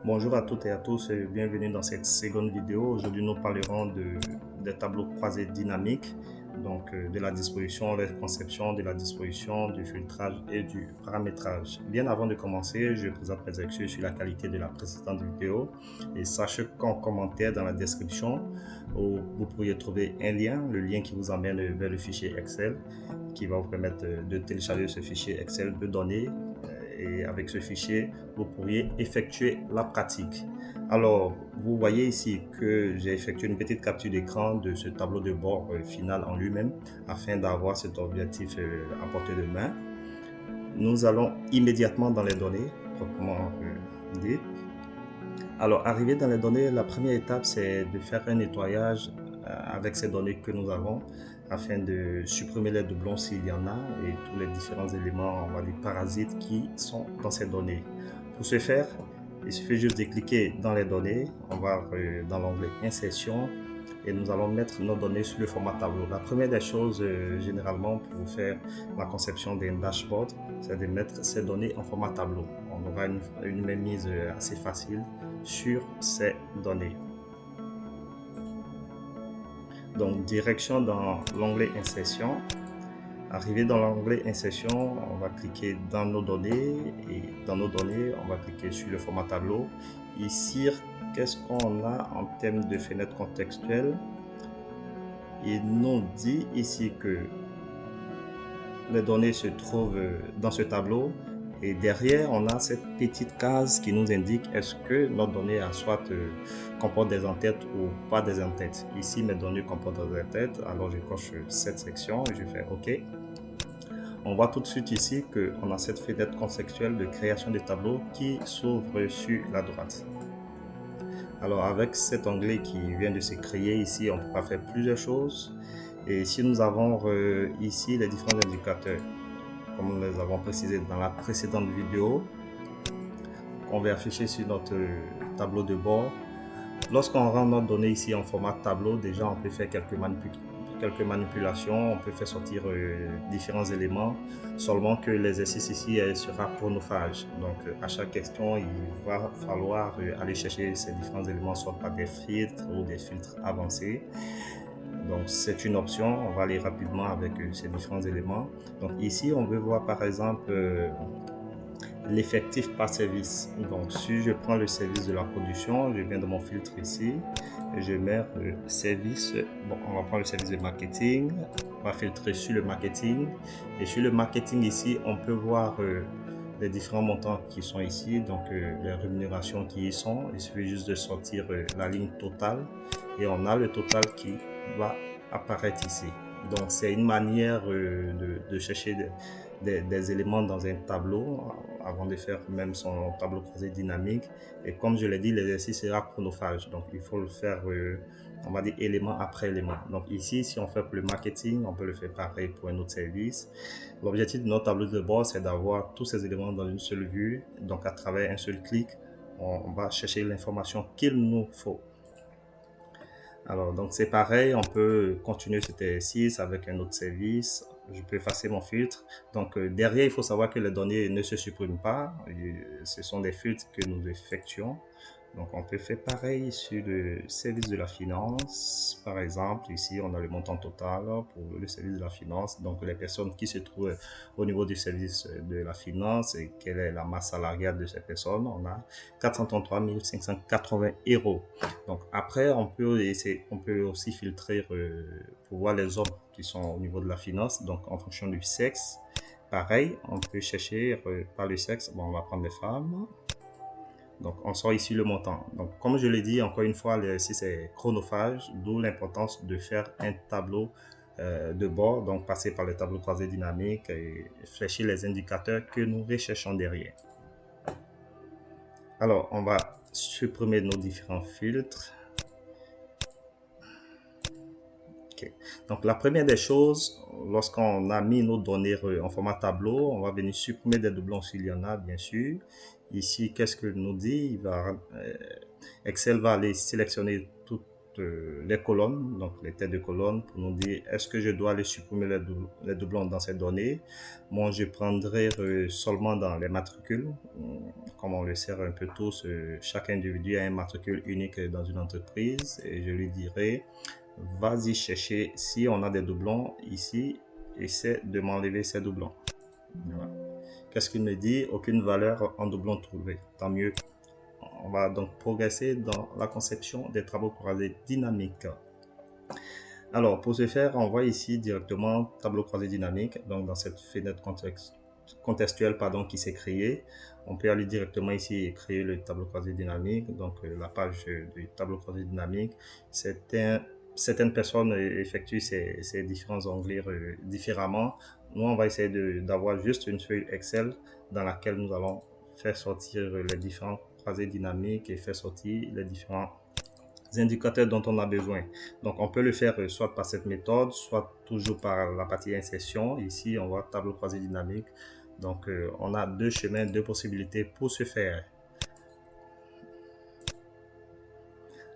Bonjour à toutes et à tous et bienvenue dans cette seconde vidéo. Aujourd'hui, nous parlerons des tableaux croisés dynamiques, donc de la disposition, la conception, de la disposition, du filtrage et du paramétrage. Bien avant de commencer, je présente mes excuses sur la qualité de la précédente vidéo et sachez qu'en commentaire dans la description, vous pourriez trouver un lien, le lien qui vous emmène vers le fichier Excel qui va vous permettre de télécharger ce fichier Excel de données et avec ce fichier, vous pourriez effectuer la pratique. Alors, vous voyez ici que j'ai effectué une petite capture d'écran de ce tableau de bord final en lui-même afin d'avoir cet objectif à portée de main. Nous allons immédiatement dans les données, proprement dit. Alors, arrivé dans les données, la première étape, c'est de faire un nettoyage avec ces données que nous avons afin de supprimer les doublons s'il y en a et tous les différents éléments, on va dire parasites qui sont dans ces données. Pour ce faire, il suffit juste de cliquer dans les données, on va dans l'onglet insertion et nous allons mettre nos données sur le format tableau. La première des choses, généralement, pour faire la conception d'un dashboard, c'est de mettre ces données en format tableau. On aura une mainmise assez facile sur ces données. Donc, direction dans l'onglet insertion. Arrivé dans l'onglet insertion, on va cliquer dans nos données et dans nos données, on va cliquer sur le format tableau. Ici, qu'est-ce qu'on a en termes de fenêtre contextuelle? Il nous dit ici que les données se trouvent dans ce tableau et derrière on a cette petite case qui nous indique est-ce que notre donnée soit comporte des entêtes ou pas des entêtes. Ici mes données comportent des entêtes, alors je coche cette section et je fais OK. On voit tout de suite ici qu'on a cette fenêtre contextuelle de création de tableaux qui s'ouvre sur la droite. Alors avec cet onglet qui vient de se créer ici, on pourra faire plusieurs choses. Et ici nous avons ici les différents indicateurs, comme nous les avons précisé dans la précédente vidéo, qu'on va afficher sur notre tableau de bord. Lorsqu'on rend notre donnée ici en format tableau, déjà on peut faire quelques manipulations, on peut faire sortir différents éléments, seulement que l'exercice ici sera chronophage. Donc à chaque question, il va falloir aller chercher ces différents éléments, soit par des filtres ou des filtres avancés. Donc c'est une option, on va aller rapidement avec ces différents éléments. Donc ici, on veut voir par exemple l'effectif par service. Donc si je prends le service de la production, je viens de mon filtre ici, et je mets service, bon on va prendre le service de marketing, on va filtrer sur le marketing, et sur le marketing ici, on peut voir les différents montants qui sont ici, donc les rémunérations qui y sont. Il suffit juste de sortir la ligne totale, et on a le total qui va apparaître ici. Donc c'est une manière de chercher des éléments dans un tableau avant de faire même son tableau croisé dynamique. Et comme je l'ai dit, l'exercice sera chronophage. Donc il faut le faire, on va dire, élément après élément. Donc ici, si on fait pour le marketing, on peut le faire pareil pour un autre service. L'objectif de notre tableau de bord, c'est d'avoir tous ces éléments dans une seule vue. Donc à travers un seul clic, on va chercher l'information qu'il nous faut. Alors, donc c'est pareil, on peut continuer cet exercice avec un autre service. Je peux effacer mon filtre. Donc, derrière, il faut savoir que les données ne se suppriment pas. Ce sont des filtres que nous effectuons. Donc, on peut faire pareil sur le service de la finance. Par exemple, ici, on a le montant total pour le service de la finance. Donc, les personnes qui se trouvent au niveau du service de la finance et quelle est la masse salariale de ces personnes. On a 433 580 euros. Donc, après, on peut aussi filtrer pour voir les hommes qui sont au niveau de la finance. Donc, en fonction du sexe, pareil, on peut chercher par le sexe. Bon, on va prendre les femmes. Donc, on sort ici le montant. Donc, comme je l'ai dit, encore une fois, l'exercice est chronophage, d'où l'importance de faire un tableau de bord, donc passer par le tableau croisé dynamique et fléchir les indicateurs que nous recherchons derrière. Alors, on va supprimer nos différents filtres. Okay. Donc, la première des choses, lorsqu'on a mis nos données en format tableau, on va venir supprimer des doublons s'il y en a, bien sûr. Ici, qu'est-ce que nous dit? Excel va aller sélectionner toutes les colonnes, donc les têtes de colonnes, pour nous dire est-ce que je dois aller supprimer les doublons dans ces données. Moi, je prendrai seulement dans les matricules. Comme on le sait un peu tous, chaque individu a un matricule unique dans une entreprise, et je lui dirai vas-y chercher, si on a des doublons ici, essaie de m'enlever ces doublons. Voilà. Qu'est-ce qu'il me dit? Aucune valeur en doublon trouvée. Tant mieux. On va donc progresser dans la conception des tableaux croisés dynamiques. Alors, pour ce faire, on voit ici directement tableau croisé dynamique. Donc, dans cette fenêtre contextuelle qui s'est créée, on peut aller directement ici et créer le tableau croisé dynamique. Donc, la page du tableau croisé dynamique. Certaines personnes effectuent ces différents onglets différemment. Nous, on va essayer d'avoir juste une feuille Excel dans laquelle nous allons faire sortir les différents croisés dynamiques et faire sortir les différents indicateurs dont on a besoin. Donc, on peut le faire soit par cette méthode, soit toujours par la partie insertion. Ici, on voit tableau croisé dynamique. Donc, on a deux chemins, deux possibilités pour ce faire.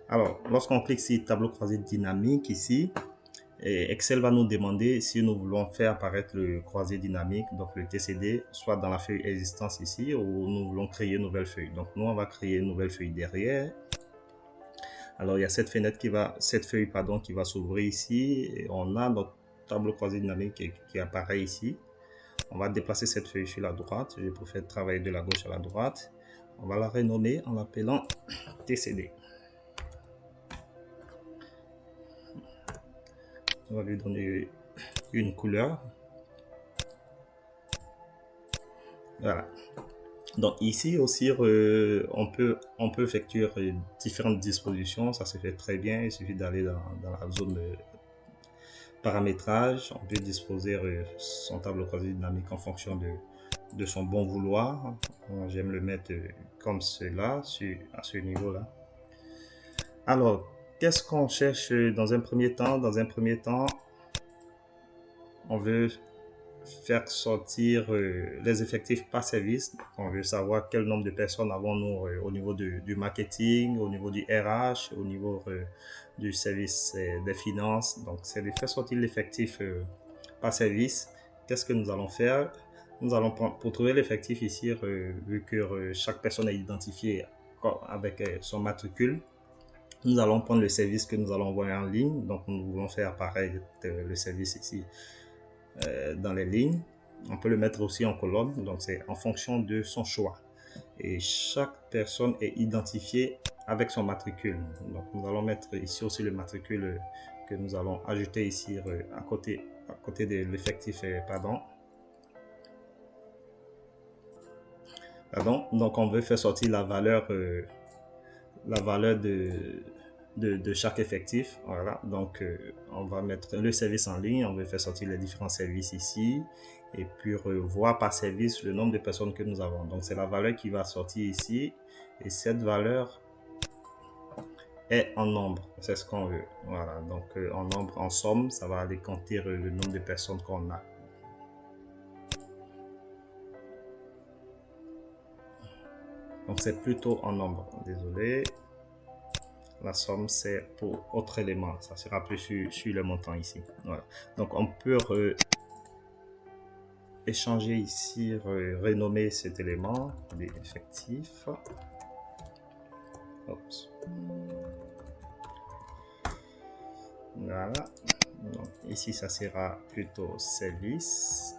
Alors, lorsqu'on clique sur tableau croisé dynamique ici, Excel va nous demander si nous voulons faire apparaître le croisé dynamique, donc le TCD, soit dans la feuille existence ici, ou nous voulons créer une nouvelle feuille. Donc, nous, on va créer une nouvelle feuille derrière. Alors, il y a cette feuille qui va s'ouvrir ici. Et on a notre tableau croisé dynamique qui apparaît ici. On va déplacer cette feuille sur la droite. Je préfère travailler de la gauche à la droite. On va la renommer en l'appelant TCD. On va lui donner une couleur. Voilà. Donc ici aussi, on peut effectuer différentes dispositions. Ça se fait très bien. Il suffit d'aller dans la zone paramétrage. On peut disposer son tableau croisé dynamique en fonction de son bon vouloir. J'aime le mettre comme cela, à ce niveau-là. Alors, qu'est-ce qu'on cherche dans un premier temps? Dans un premier temps, on veut faire sortir les effectifs par service. On veut savoir quel nombre de personnes avons-nous au niveau du marketing, au niveau du RH, au niveau du service des finances. Donc, c'est de faire sortir l'effectif par service. Qu'est-ce que nous allons faire? Nous allons prendre, pour trouver l'effectif ici, vu que chaque personne est identifiée avec son matricule, nous allons prendre le service que nous allons envoyer en ligne. Donc, nous voulons faire apparaître le service ici dans les lignes. On peut le mettre aussi en colonne, donc c'est en fonction de son choix. Et chaque personne est identifiée avec son matricule. Donc nous allons mettre ici aussi le matricule que nous allons ajouter ici à côté de l'effectif, Donc on veut faire sortir la valeur de chaque effectif. Voilà, donc on va mettre le service en ligne, on veut faire sortir les différents services ici, et puis voir par service le nombre de personnes que nous avons. Donc c'est la valeur qui va sortir ici, et cette valeur est en nombre, c'est ce qu'on veut. Voilà, donc en nombre, en somme, ça va aller compter le nombre de personnes qu'on a. Donc c'est plutôt en nombre, désolé. La somme, c'est pour autre élément. Ça sera plus sur le montant ici. Voilà. Donc, on peut échanger ici, renommer cet élément d'effectif. Voilà. Donc, ici, ça sera plutôt service.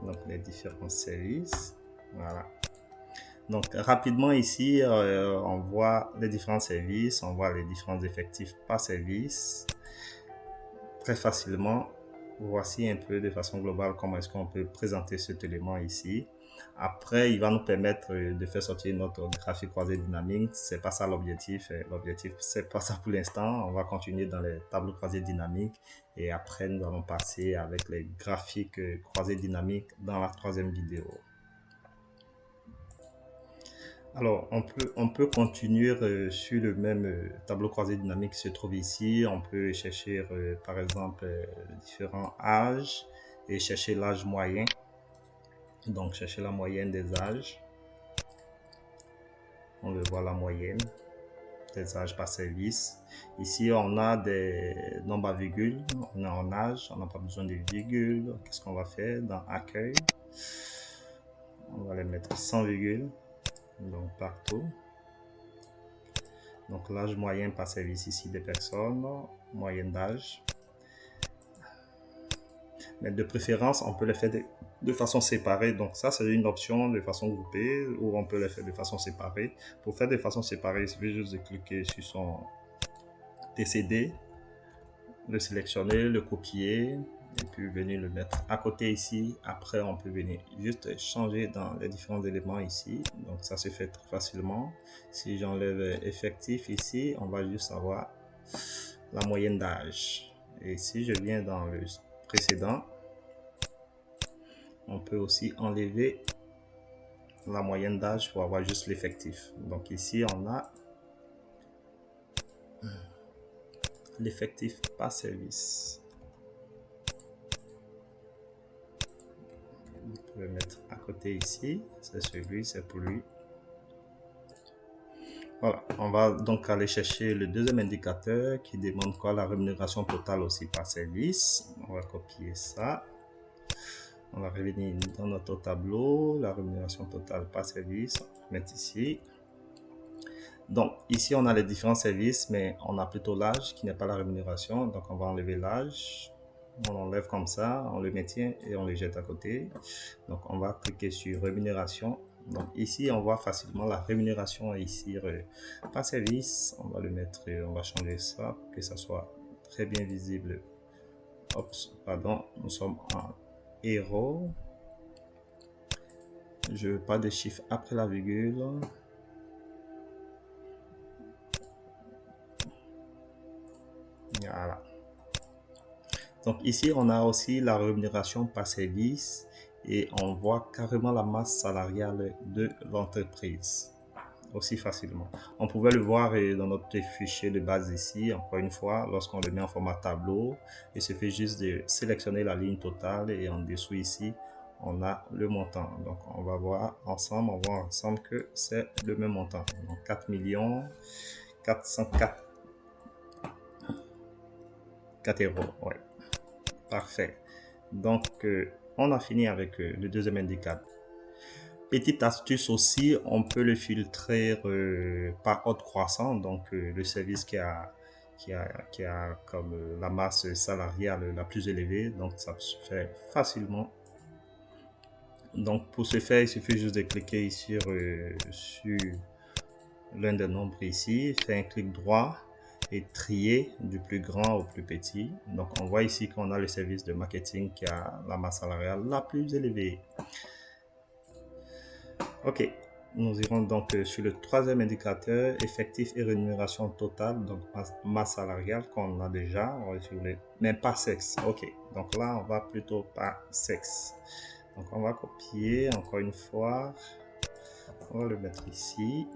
Donc, les différents services. Voilà. Donc, rapidement ici, on voit les différents services, on voit les différents effectifs par service. Très facilement, voici un peu de façon globale comment est-ce qu'on peut présenter cet élément ici. Après, il va nous permettre de faire sortir notre graphique croisé dynamique. C'est pas ça l'objectif. L'objectif, c'est pas ça pour l'instant. On va continuer dans les tableaux croisés dynamiques et après, nous allons passer avec les graphiques croisés dynamiques dans la troisième vidéo. Alors, on peut continuer sur le même tableau croisé dynamique qui se trouve ici. On peut chercher, par exemple, différents âges et chercher l'âge moyen. Donc, chercher la moyenne des âges. On le voit la moyenne. des âges par service. Ici, on a des nombres à virgule. On est en âge, on n'a pas besoin de virgule. Qu'est-ce qu'on va faire dans accueil? On va les mettre sans virgule, donc partout. Donc l'âge moyen par service ici des personnes, moyenne d'âge. Mais de préférence, on peut les faire de façon séparée. Donc ça, c'est une option de façon groupée ou on peut les faire de façon séparée. Pour faire de façon séparée, il suffit juste de cliquer sur son TCD, le sélectionner, le copier et puis venir le mettre à côté ici. Après, on peut venir juste changer dans les différents éléments ici. Donc ça se fait très facilement. Si j'enlève effectif ici, on va juste avoir la moyenne d'âge. Et si je viens dans le précédent, on peut aussi enlever la moyenne d'âge pour avoir juste l'effectif. Donc ici, on a l'effectif par service. On peut le mettre à côté ici. C'est celui, c'est pour lui. Voilà, on va donc aller chercher le deuxième indicateur qui demande quoi? La rémunération totale aussi par service. On va copier ça. On va revenir dans notre tableau, la rémunération totale par service. On va mettre ici. Donc ici, on a les différents services, mais on a plutôt l'âge qui n'est pas la rémunération. Donc on va enlever l'âge. On l'enlève comme ça, on le maintient et on le jette à côté. Donc on va cliquer sur rémunération. Donc ici, on voit facilement la rémunération ici par service. On va le mettre, on va changer ça pour que ça soit très bien visible. Oups, pardon, nous sommes en héros. Je veux pas de chiffre après la virgule. Voilà. Donc ici, on a aussi la rémunération par service et on voit carrément la masse salariale de l'entreprise aussi facilement. On pouvait le voir dans notre fichier de base ici, encore une fois, lorsqu'on le met en format tableau, il suffit juste de sélectionner la ligne totale et en dessous ici, on a le montant. Donc on va voir ensemble que c'est le même montant. Donc 4 404 euros. Ouais. Parfait. Donc, on a fini avec le deuxième indicateur. Petite astuce aussi, on peut le filtrer par ordre croissant. Donc, le service qui a comme la masse salariale la plus élevée. Donc, ça se fait facilement. Donc, pour ce faire, il suffit juste de cliquer sur l'un des nombres ici, faire un clic droit et trier du plus grand au plus petit. Donc on voit ici qu'on a le service de marketing qui a la masse salariale la plus élevée. Ok, nous irons donc sur le troisième indicateur, effectif et rémunération totale, donc masse salariale qu'on a déjà, mais pas sexe. Ok, donc là on va plutôt par sexe. Donc on va copier encore une fois, on va le mettre ici.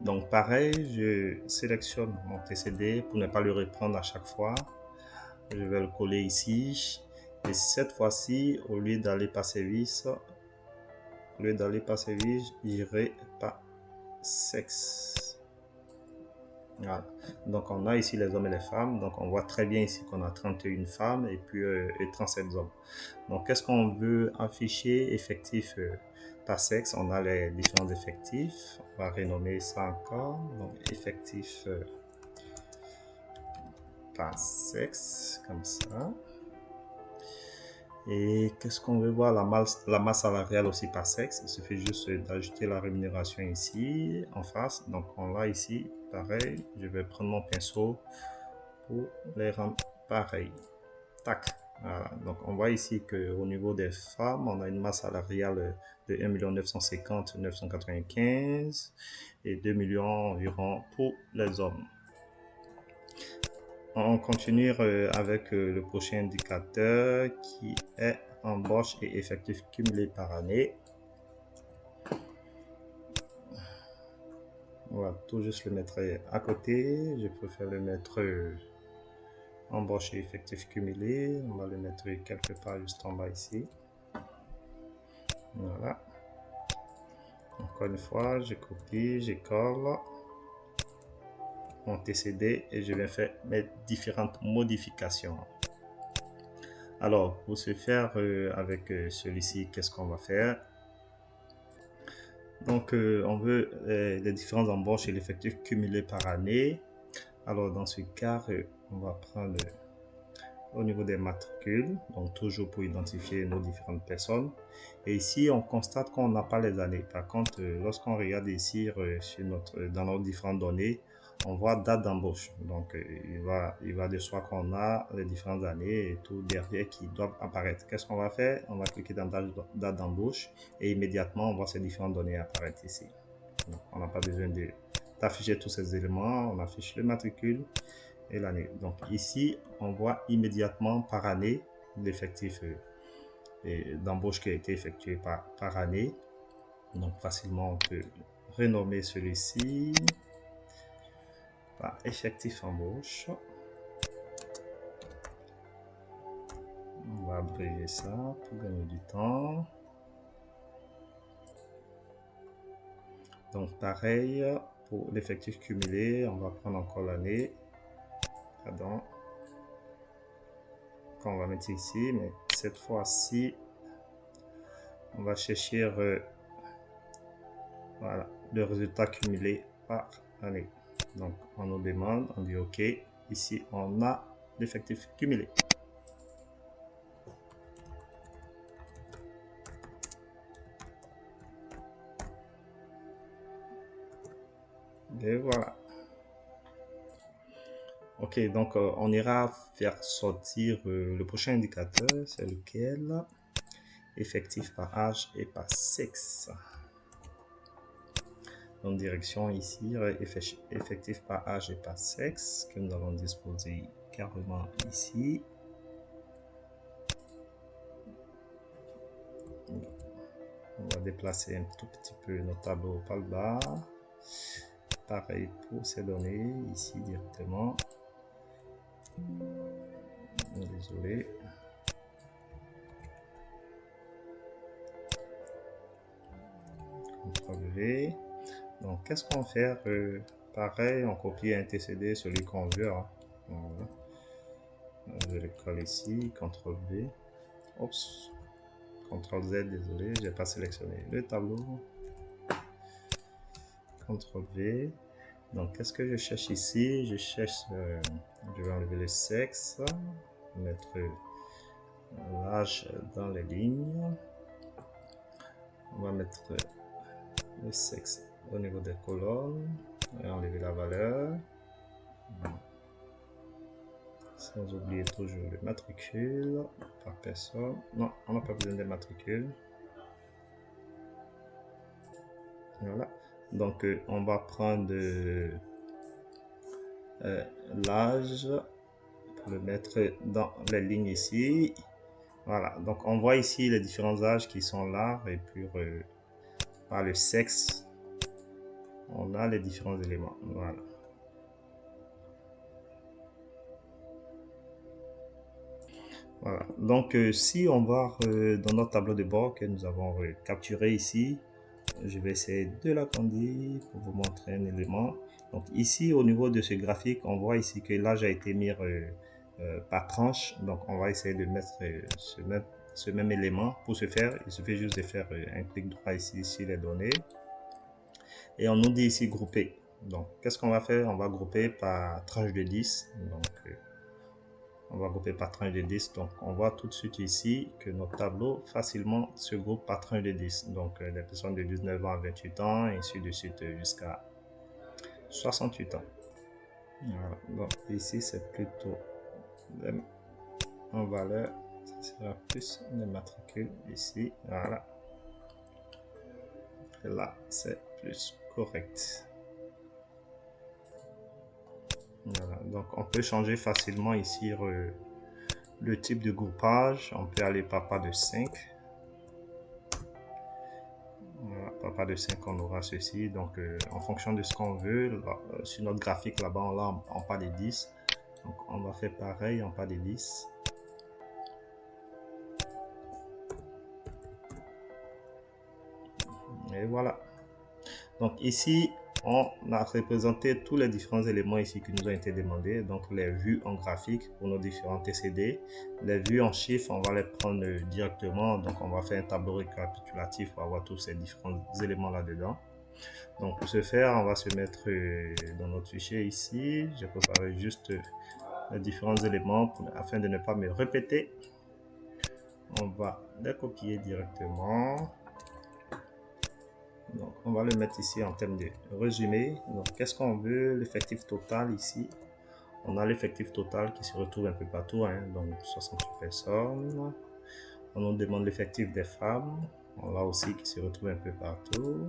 Donc pareil, je sélectionne mon TCD pour ne pas le reprendre à chaque fois. Je vais le coller ici. Et cette fois-ci, au lieu d'aller par service, j'irai par sexe. Voilà. Donc on a ici les hommes et les femmes. Donc on voit très bien ici qu'on a 31 femmes et puis 37 hommes. Donc qu'est-ce qu'on veut afficher? Effectif par sexe. On a les différents effectifs. On va renommer ça encore. Donc effectif par sexe, comme ça. Et qu'est-ce qu'on veut voir? La masse salariale aussi par sexe. Il suffit juste d'ajouter la rémunération ici en face. Donc on l'a ici, pareil. Je vais prendre mon pinceau pour les rendre pareil. Tac. Voilà. Donc on voit ici qu'au niveau des femmes, on a une masse salariale de 1 950 995 et 2 millions environ pour les hommes. On continue avec le prochain indicateur qui est embauche et effectif cumulé par année. On va tout juste le mettre à côté. Je préfère le mettre embauche et effectif cumulé. On va le mettre quelque part juste en bas ici. Voilà. Encore une fois, je copie, je colle. mon TCD et je vais faire mes différentes modifications. Alors, pour ce faire avec celui-ci, qu'est-ce qu'on va faire? Donc, on veut les différentes embauches et l'effectif cumulé par année. Alors, dans ce cas, on va prendre au niveau des matricules, donc toujours pour identifier nos différentes personnes. Et ici, on constate qu'on n'a pas les années. Par contre, lorsqu'on regarde ici dans nos différentes données, on voit date d'embauche. Donc, il va de soi qu'on a les différentes années et tout derrière qui doivent apparaître. Qu'est-ce qu'on va faire? On va cliquer dans date d'embauche et immédiatement, on voit ces différentes données apparaître ici. Donc, on n'a pas besoin d'afficher tous ces éléments. On affiche le matricule et l'année. Donc ici, on voit immédiatement par année l'effectif d'embauche qui a été effectué par année. Donc facilement, on peut renommer celui-ci par effectif embauche. On va abréger ça pour gagner du temps. Donc pareil, pour l'effectif cumulé, on va prendre encore l'année. Pardon. Qu'on va mettre ici, mais cette fois-ci, on va chercher voilà, le résultat cumulé par année. Donc, on nous demande, on dit OK. Ici, on a l'effectif cumulé. Et voilà. OK, donc on ira faire sortir le prochain indicateur, c'est lequel? Effectif par âge et par sexe. Donc, direction ici, effectif par âge et par sexe, que nous allons disposer carrément ici. On va déplacer un tout petit peu nos tableaux par le bas. Pareil pour ces données, ici directement. Désolé. CTRL V. Donc, qu'est-ce qu'on fait? Pareil, on copie un TCD, celui qu'on veut. Hein. Je le colle ici, CTRL V. Oups. CTRL Z, désolé, j'ai pas sélectionné le tableau. CTRL V. Donc, qu'est-ce que je cherche ici? Je cherche, je vais enlever le sexe, mettre l'âge dans les lignes. On va mettre le sexe au niveau des colonnes et enlever la valeur. Sans oublier toujours le matricule par personne. Non, on n'a pas besoin de matricule. Voilà. Donc, on va prendre l'âge pour le mettre dans les lignes ici. Voilà. Donc, on voit ici les différents âges qui sont là et puis par le sexe, on a les différents éléments. Voilà. Voilà. Donc, si on va dans notre tableau de bord que nous avons capturé ici, je vais essayer de l'agrandir pour vous montrer un élément. Donc, ici, au niveau de ce graphique, on voit ici que l'âge a été mis par tranche. Donc, on va essayer de mettre ce même élément. Pour ce faire, il suffit juste de faire un clic droit ici sur les données. Et on nous dit ici grouper. Donc, qu'est-ce qu'on va faire? On va grouper par tranche de 10. Donc, on va grouper par tranche de 10. Donc, on voit tout de suite ici que notre tableau facilement se groupe par tranche de 10. Donc, les personnes de 19 ans à 28 ans, et ainsi de suite jusqu'à 68 ans. Voilà. Donc, ici, c'est plutôt en valeur. Ça sera plus les matricules ici. Voilà. Et là, c'est plus correct. Voilà. Donc, on peut changer facilement ici le type de groupage. On peut aller par pas de 5. Voilà, par pas de 5, on aura ceci. Donc, en fonction de ce qu'on veut, là, sur notre graphique là-bas, on l'a en pas de 10. Donc, on va faire pareil en pas de 10. Et voilà. Donc, ici, on a représenté tous les différents éléments ici qui nous ont été demandés. Donc les vues en graphique pour nos différents TCD. Les vues en chiffres, on va les prendre directement. Donc on va faire un tableau récapitulatif pour avoir tous ces différents éléments là-dedans. Donc pour ce faire, on va se mettre dans notre fichier ici. J'ai préparé juste les différents éléments afin de ne pas me répéter. On va les copier directement. Donc, on va le mettre ici en termes de résumé. Donc, qu'est-ce qu'on veut? L'effectif total ici. On a l'effectif total qui se retrouve un peu partout, hein, donc 68 personnes. On nous demande l'effectif des femmes. On l'a aussi qui se retrouve un peu partout.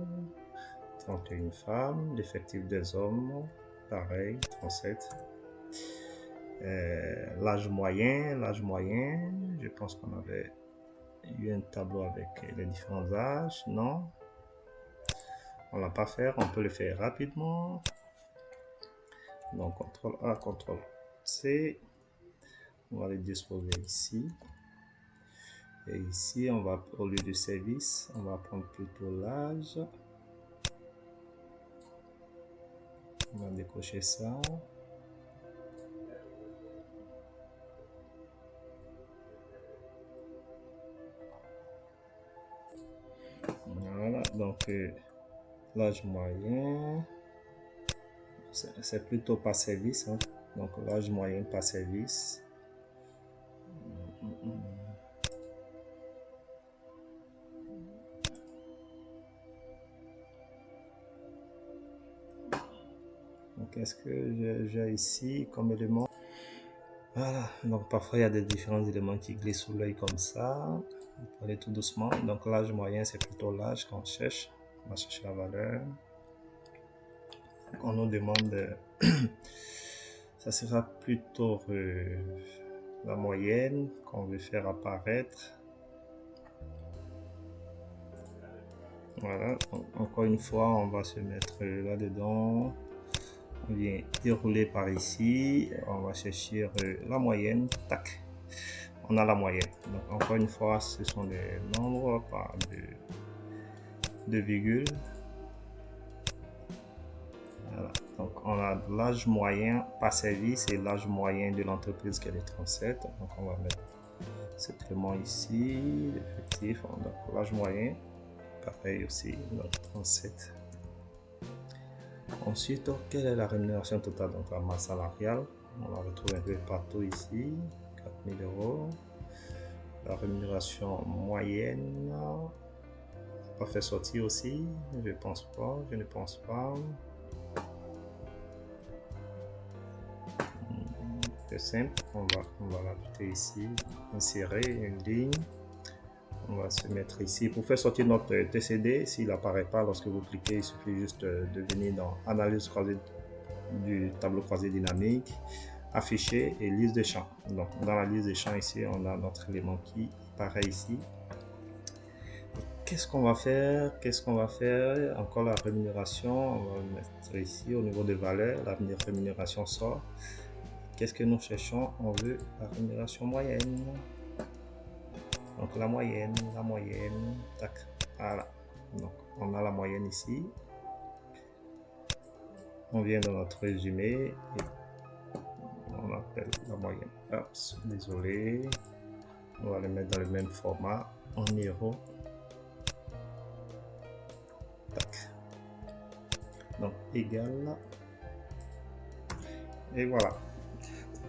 31 femmes. L'effectif des hommes, pareil, 37. L'âge moyen, je pense qu'on avait eu un tableau avec les différents âges, non? On l'a pas fait, on peut le faire rapidement. Donc CTRL A, CTRL C. On va les disposer ici. Et ici, on va, au lieu de service, on va prendre plutôt l'âge. On va décocher ça. Voilà, donc l'âge moyen, c'est plutôt par service, hein. Donc l'âge moyen par service. Donc qu'est-ce que j'ai ici comme élément? Voilà, donc parfois il y a des différents éléments qui glissent sous l'œil comme ça. On va aller tout doucement. Donc l'âge moyen, c'est plutôt l'âge qu'on cherche. On va chercher la valeur. On nous demande, ça sera plutôt la moyenne qu'on veut faire apparaître. Voilà, donc, encore une fois, on va se mettre là-dedans. On vient dérouler par ici. On va chercher la moyenne. Tac. On a la moyenne. Donc encore une fois, ce sont des nombres par de virgules. Voilà. Donc on a l'âge moyen par service et l'âge moyen de l'entreprise qui est de 37. Donc on va mettre cet élément ici, l'effectif. Donc l'âge moyen, pareil aussi, donc 37. Ensuite, quelle est la rémunération totale? Donc la masse salariale, on la retrouve un peu partout ici, 4 000 euros. La rémunération moyenne, pas fait sortir aussi, je ne pense pas. C'est simple, on va l'ajouter ici, insérer une ligne. On va se mettre ici pour faire sortir notre TCD. S'il n'apparaît pas lorsque vous cliquez, il suffit juste de venir dans analyse croisée du tableau croisé dynamique, afficher et liste des champs. Donc dans la liste des champs ici, on a notre élément qui apparaît ici. Qu'est-ce qu'on va faire? Encore la rémunération, on va le mettre ici au niveau de valeur. La rémunération sort. Qu'est-ce que nous cherchons? On veut la rémunération moyenne. Donc la moyenne, tac, voilà. Donc on a la moyenne ici. On vient dans notre résumé et on appelle la moyenne. Oups, désolé. On va le mettre dans le même format en euros. Tac. Donc égal. Et voilà.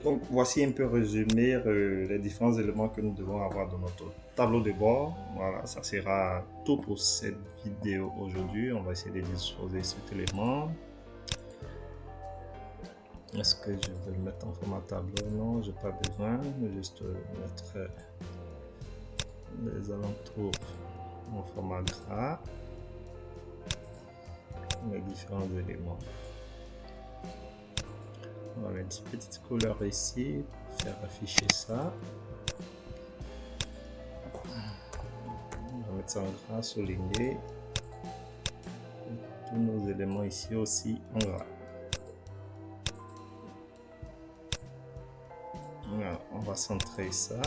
Donc voici un peu résumé les différents éléments que nous devons avoir dans notre tableau de bord. Voilà, ça sera tout pour cette vidéo aujourd'hui. On va essayer de disposer cet élément. Est-ce que je vais le mettre en format tableau? Non, j'ai pas besoin. Je vais juste mettre les alentours en format gras. Les différents éléments. On va mettre une petite couleur ici pour faire afficher ça. On va mettre ça en gras, souligné. Tous nos éléments ici aussi en gras. Voilà, on va centrer ça.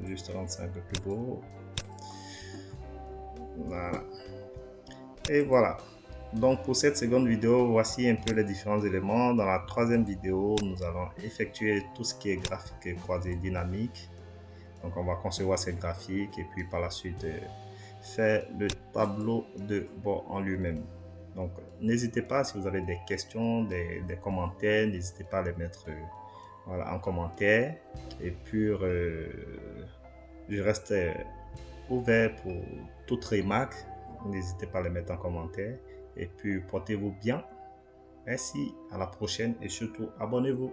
Juste rendre ça un peu plus beau. Voilà. Et voilà. Donc pour cette seconde vidéo, voici un peu les différents éléments. Dans la troisième vidéo, nous allons effectuer tout ce qui est graphique croisé dynamique. Donc on va concevoir ces graphiques et puis par la suite faire le tableau de bord en lui-même. Donc n'hésitez pas, si vous avez des questions, des commentaires, n'hésitez pas à les mettre voilà, en commentaire. Et puis je reste ouvert pour toute remarque. N'hésitez pas à les mettre en commentaire. Et puis portez-vous bien. Merci, à la prochaine et surtout abonnez-vous.